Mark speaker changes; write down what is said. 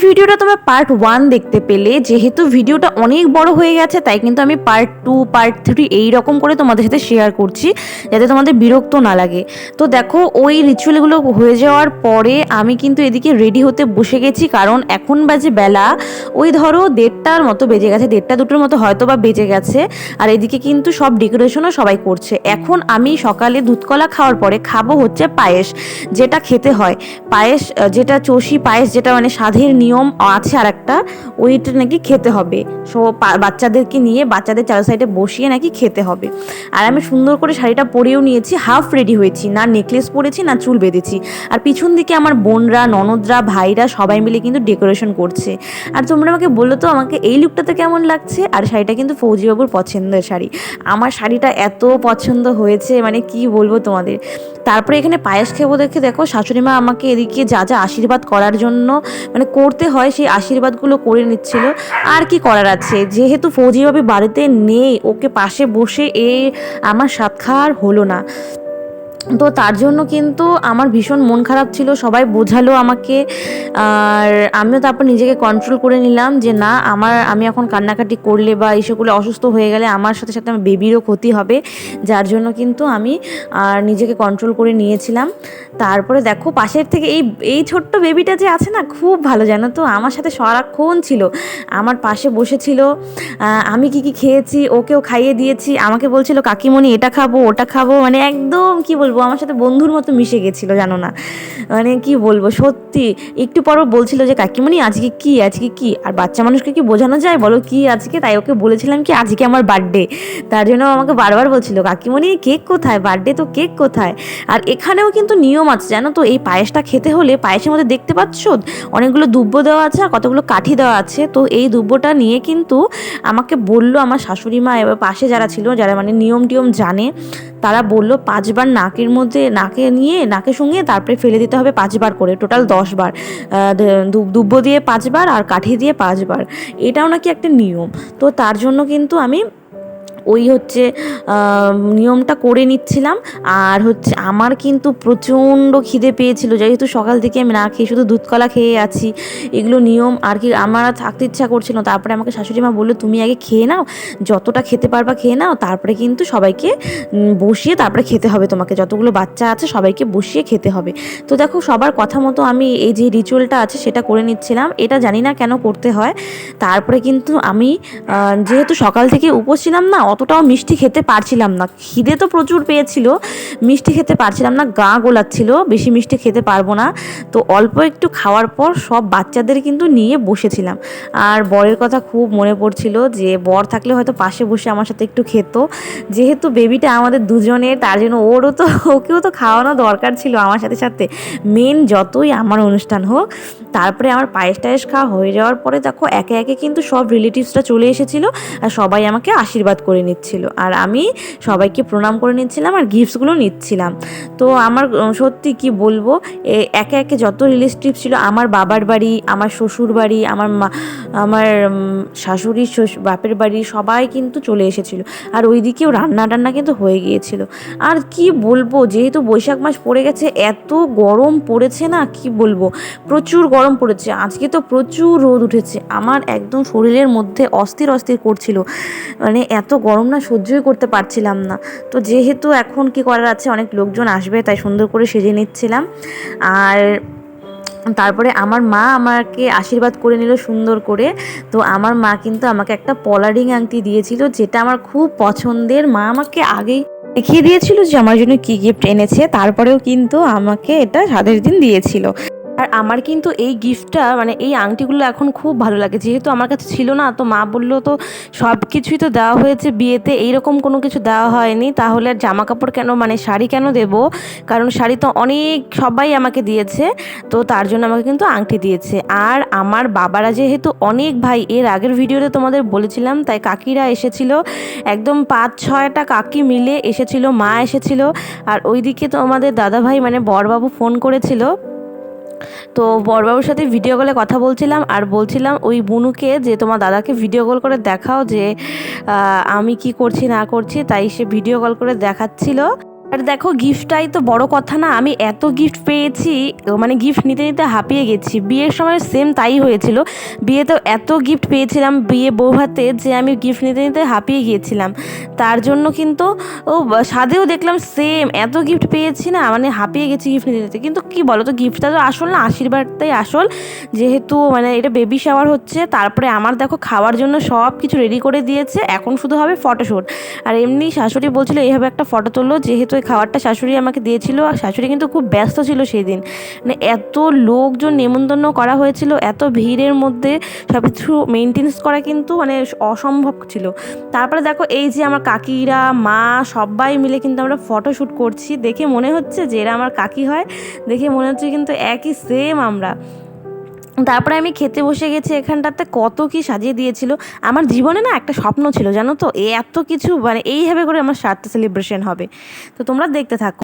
Speaker 1: ভিডিওটা তোমরা পার্ট 1 দেখতে পেলে, যেহেতু ভিডিওটা অনেক বড় হয়ে গেছে তাই কিন্তু আমি পার্ট 2 পার্ট 3 এই রকম করে তোমাদের সাথে শেয়ার করছি, যাতে তোমাদের বিরক্ত না লাগে। তো দেখো, ওই রিচুয়ালগুলো হয়ে যাওয়ার পরে আমি কিন্তু এদিকে রেডি হতে বসে গেছি, কারণ এখন বাজে বেলা ওই ধরো 1:30টার মতো বেজে গেছে, 1:30-2টোর মতো হয়তো বা বেজে গেছে। আর এদিকে কিন্তু সব ডেকোরেশনও সবাই করছে। এখন আমি সকালে দুধকলা খাওয়ার পরে খাবো হচ্ছে পায়েস, যেটা খেতে হয়। পায়েস যেটা চষি পায়েস, যেটা মানে স্বাদের নিয়ম আছে আর একটা, ওইটা নাকি খেতে হবে। সো বাচ্চাদেরকে নিয়ে বাচ্চাদের চার সাইডে বসিয়ে নাকি খেতে হবে। আর আমি সুন্দর করে শাড়িটা পরেও নিয়েছি, হাফ রেডি হয়েছি, না নেকলেস পরেছি না চুল বেঁধেছি। আর পিছন দিকে আমার বোনরা, ননদরা, ভাইরা সবাই মিলে কিন্তু ডেকোরেশন করছে। আর তোমরা আমাকে বললো তো আমাকে এই লুকটাতে কেমন লাগছে। আর শাড়িটা কিন্তু ফৌজিবাবুর পছন্দের শাড়ি। আমার শাড়িটা এত পছন্দ হয়েছে, মানে কি বলবো তোমাদের। তারপরে এখানে পায়েস খেবো দেখে দেখো শাশুড়ি মা আমাকে এদিকে যা যা আশীর্বাদ করার জন্য মানে করতে হয় সেই আশীর্বাদগুলো করে নিচ্ছিল। আর কি করার আছে, যেহেতু ফৌজিবাবু বাড়িতে নেই, ওকে পাশে বসে আমার সাত খাওয়ার হলো না। তো তার জন্য কিন্তু আমার ভীষণ মন খারাপ ছিল, সবাই বোঝালো আমাকে। আর আমিও তারপর নিজেকে কন্ট্রোল করে নিলাম যে না, আমি এখন কান্নাকাটি করলে বা এইসবগুলো অসুস্থ হয়ে গেলে আমার সাথে সাথে আমার বেবিরও ক্ষতি হবে, যার জন্য কিন্তু আমি নিজেকে কন্ট্রোল করে নিয়েছিলাম। তারপরে দেখো পাশের থেকে এই ছোট্ট বেবিটা যে আছে না, খুব ভালো, জানো তো, আমার সাথে সারাক্ষণ ছিল, আমার পাশে বসেছিল। আমি কি কি খেয়েছি ওকেও খাইয়ে দিয়েছি, আমাকে বলছিল কাকিমণি এটা খাবো ওটা খাবো, মানে একদম কি বলবো, আমার সাথে বন্ধুর মতো মিশে গেছিলো, জানো না, মানে কি বলবো সত্যি। একটু পর বলছিল যে কাকিমণি আজকে কি আজকে কি, আর বাচ্চা মানুষকে কি বোঝানো যায় বলো কি আজকে, তাই ওকে বলেছিলাম কি আজকে আমার বার্থডে। তার জন্য আমাকে বারবার বলছিল কাকিমণি কেক কোথায়, বার্থডে তো কেক কোথায়। আর এখানেও কিন্তু নিয়ম আছে, জানো তো, এই পায়েসটা খেতে হলে পায়েসের মধ্যে দেখতে পাচ্ছ অনেকগুলো দুব্ব দেওয়া আছে আর কতগুলো কাঠি দেওয়া আছে। তো এই দুব্বটা নিয়ে কিন্তু আমাকে বললো আমার শাশুড়ি মা, এবার পাশে যারা ছিল, যারা মানে নিয়ম টিয়ম জানে, তারা বললো 5বার নাকের মধ্যে নাকে শুঙিয়ে তারপরে ফেলে দিতে হবে 5বার করে, টোটাল 10বার। দুব্ব দিয়ে 5বার আর কাঠি দিয়ে 5বার, এটাও নাকি একটা নিয়ম। তো তার জন্য কিন্তু আমি ওই হচ্ছে নিয়মটা করে নিচ্ছিলাম। আর হচ্ছে আমার কিন্তু প্রচণ্ড খিদে পেয়েছিল, যেহেতু সকাল থেকে আমি না খেয়ে শুধু দুধকলা খেয়ে আছি। এগুলো নিয়ম আর কি, আমার থাকতে ইচ্ছা করছিল। তারপরে আমাকে শাশুড়ি মা বললো তুমি আগে খেয়ে নাও, যতটা খেতে পারবা খেয়ে নাও, তারপরে কিন্তু সবাইকে বসিয়ে তারপরে খেতে হবে, তোমাকে যতগুলো বাচ্চা আছে সবাইকে বসিয়ে খেতে হবে। তো দেখো সবার কথা মতো আমি এই যে রিচুয়ালটা আছে সেটা করে নিচ্ছিলাম। এটা জানি না কেন করতে হয়। তারপরে কিন্তু আমি যেহেতু সকাল থেকে উপোস ছিলাম না, অতটাও মিষ্টি খেতে পারছিলাম না, খিদে তো প্রচুর পেয়েছিল, মিষ্টি খেতে পারছিলাম না, গা গোলাচ্ছিল, বেশি মিষ্টি খেতে পারবো না। তো অল্প একটু খাওয়ার পর সব বাচ্চাদের কিন্তু নিয়ে বসেছিলাম। আর বরের কথা খুব মনে পড়ছিল, যে বর থাকলে হয়তো পাশে বসে আমার সাথে একটু খেত, যেহেতু বেবিটা আমাদের দুজনের, তার জন্য ওকেও তো খাওয়ানো দরকার ছিল আমার সাথে সাথে, মেন যতই আমার অনুষ্ঠান হোক। তারপরে আমার পায়েস টায়েস খাওয়া হয়ে যাওয়ার পরে দেখো একে একে কিন্তু সব রিলেটিভসরা চলে এসেছিলো, আর সবাই আমাকে আশীর্বাদ করে নিচ্ছিল, আর আমি সবাইকে প্রণাম করে নিচ্ছিলাম আর গিফটসগুলো নিচ্ছিলাম। তো আমার সত্যি কি বলবো, একে একে যত রিলেটিভ ছিল, আমার বাবার বাড়ি, আমার শ্বশুর বাড়ি, আমার শাশুড়ি বাপের বাড়ি, সবাই কিন্তু চলে এসেছিলো। আর ওইদিকেও রান্না কিন্তু হয়ে গিয়েছিল। আর কি বলবো, যেহেতু বৈশাখ মাস পড়ে গেছে, এত গরম পড়েছে না, কি বলবো, প্রচুর গরম পড়েছে। আজকে তো প্রচুর রোদ উঠেছে, আমার একদম শরীরের মধ্যে অস্থির করছিল, মানে এত গরম না সহ্যই করতে পারছিলাম না। তো যেহেতু এখন কি করার আছে, অনেক লোকজন আসবে, তাই সুন্দর করে সেজে নিচ্ছিলাম। আর তারপরে আমার মা আমাকে আশীর্বাদ করে নিল সুন্দর করে। তো আমার মা কিন্তু আমাকে একটা পলারিং আংটি দিয়েছিল, যেটা আমার খুব পছন্দের। মা আমাকে আগেই দেখিয়ে দিয়েছিল যে আমার জন্য কি গিফট এনেছে, তারপরেও কিন্তু আমাকে এটা স্বাদের দিন দিয়েছিল। আর আমার কিন্তু এই গিফটটা মানে এই আংটিগুলো এখন খুব ভালো লাগে, যেহেতু আমার কাছে ছিল না, তো মা বললো তো সব কিছুই তো দেওয়া হয়েছে বিয়েতে, এইরকম কোনো কিছু দেওয়া হয়নি, তাহলে আর জামা কাপড় কেন মানে শাড়ি কেন দেব, কারণ শাড়ি তো অনেক সবাই আমাকে দিয়েছে, তো তার জন্য আমাকে কিন্তু আংটি দিয়েছে। আর আমার বাবারা যেহেতু অনেক ভাই, এর আগের ভিডিওতে তোমাদের বলেছিলাম, তাই কাকিরা এসেছিল, একদম 5-6টা কাকি মিলে এসেছিল, মা এসেছিল, আর ওইদিকে তো আমাদের দাদা ভাই মানে বরবাবু ফোন করেছিল, তো বড়বাবুর সাথে ভিডিও কলে কথা বলছিলাম, আর বলছিলাম ওই বুনুকে যে তোমার দাদাকে ভিডিও কল করে দেখাও যে আমি কি করছি না করছি, তাই সে ভিডিও কল করে দেখাচ্ছিল। আর দেখো গিফটটাই তো বড় কথা না, আমি এত গিফট পেয়েছি, মানে গিফট নিতে নিতে হাঁপিয়ে গেছি। বিয়ের সময় সেম তাই হয়েছিল, বিয়েতেও এত গিফট পেয়েছিলাম বিয়ে বউ হাতে, যে আমি গিফট নিতে নিতে হাঁপিয়ে গিয়েছিলাম। তার জন্য কিন্তু সাদেও দেখলাম সেম এত গিফট পেয়েছি না, মানে হাঁপিয়ে গেছি গিফট নিতে নিতে। কিন্তু কি বলো তো, গিফটটা তো আসল না, আশীর্বাদটাই আসল, যেহেতু মানে এটা বেবি শাওয়ার হচ্ছে। তারপরে আমার দেখো খাওয়ার জন্য সব কিছু রেডি করে দিয়েছে, এখন শুধু হবে ফটোশ্যুট। আর এমনি শাশুড়ি বলছিল এইভাবে একটা ফটো তুললো, যেহেতু ওই খাবারটা শাশুড়ি আমাকে দিয়েছিল, আর শাশুড়ি কিন্তু খুব ব্যস্ত ছিল সেই দিন, মানে এত লোকজন নেমন্তন্ন করা হয়েছিল, এত ভিড়ের মধ্যে সব কিছু মেনটেন্স করা কিন্তু মানে অসম্ভব ছিল। তারপরে দেখো এই যে আমার কাকিরা মা সবাই মিলে কিন্তু আমরা ফটোশ্যুট করছি, দেখে মনে হচ্ছে যে এরা আমার কাকি হয়, দেখে মনে হচ্ছে কিন্তু একই সেম আমরা। তারপরে আমি খেতে বসে গেছি, এখানটাতে কত কি সাজিয়ে দিয়েছিল। আমার জীবনে না একটা স্বপ্ন ছিল জানো তো, এত কিছু মানে এইভাবে করে আমার 7টা সেলিব্রেশন হবে। তো তোমরা দেখতে থাকো।